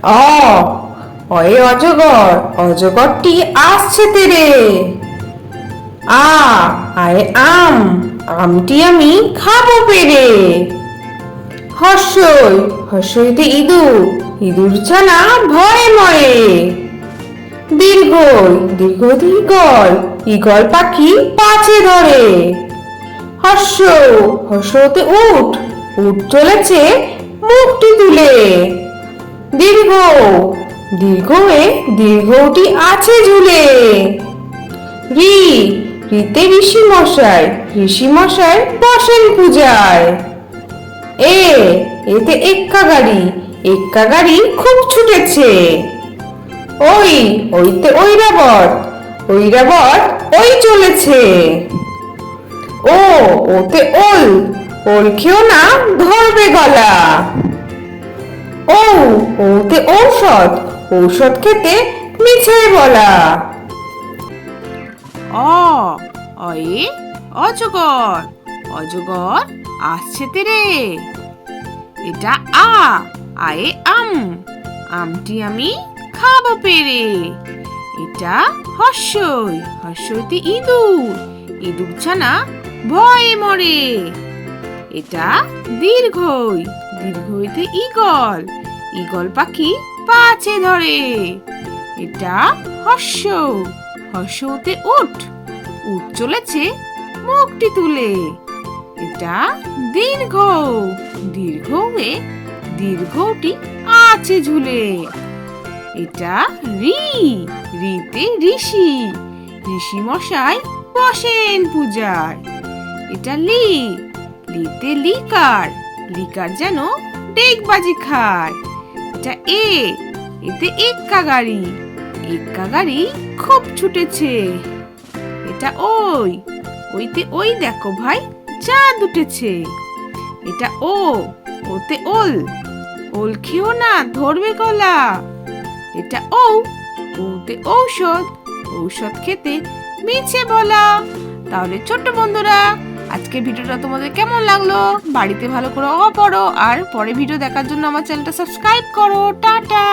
অ অয়ে অজগর, অজগরটি আসছে তেরে। আ আয়ে আম, আমটি আমি খাবো পেরে। হর্ষই হর্ষইতে ইঁদুর, ইঁদুর ছানা ভয়ে মরে। দীর্ঘই দীর্ঘইতে ঈগল, ঈগল পাখি পাছে ধরে। হর্ষ হর্ষতে উট, উট চলেছে মুখটি তুলে। দীর্ঘ দীর্ঘয়ে দীর্ঘটি আছে ঝুলে। রি রিতে ঋষি মশাই, ঋষি মশাই বসেন পূজায়। এ এতে এক্কা গাড়ি, এক্কা গাড়ি খুব ছুটেছে। ওই ওইতে ঐরাবত, ঐরাবত ওই চলেছে। ও ওতে ওল, ওল খেও না ধরবে গলা। ও ওতে ঔষধ, ঔষধ খেতে মিছে বলা। অ অয়ে অজগর, অজগর আসছে তেরে। এটা আ আয়ে আম, আমটি আমি খাবো পেরে। এটা হর্ষই হর্ষইতে ইঁদুর, ইঁদুর ছানা ভয়ে মরে। এটা দীর্ঘই দীর্ঘইতে ঈগল, ঈগল পাখি পাছে ধরে। এটা হর্ষ হর্ষতে উট, উট চলেছে মুখটি তুলে। এটা দীর্ঘ দীর্ঘয়ে দীর্ঘটি আছে ঝুলে। এটা রি রিতে ঋষি, ঋষি মশাই বসেন পূজায়। এটা লি লিতে লিকার, লিকার যেন ডেকবাজি খায়। এটা এ এতে এক্কা গাড়ি, এক্কা গাড়ি খুব ছুটেছে। এটা ওই ওইতে ওই দেখো ভাই চাঁদ উঠেছে। এটা ও ওতে ওল, ওল খেও না ধরবে গলা। এটা ও ওতে ঔষধ, ঔষধ খেতে মিছে বলা। তাহলে ছোট্ট বন্ধুরা, আজকে ভিডিওটা তোমাদের কেমন লাগলো? বাড়িতে ভালো করে পড়ো আর পরে ভিডিও দেখার জন্য আমার চ্যানেলটা সাবস্ক্রাইব করো। টাটা।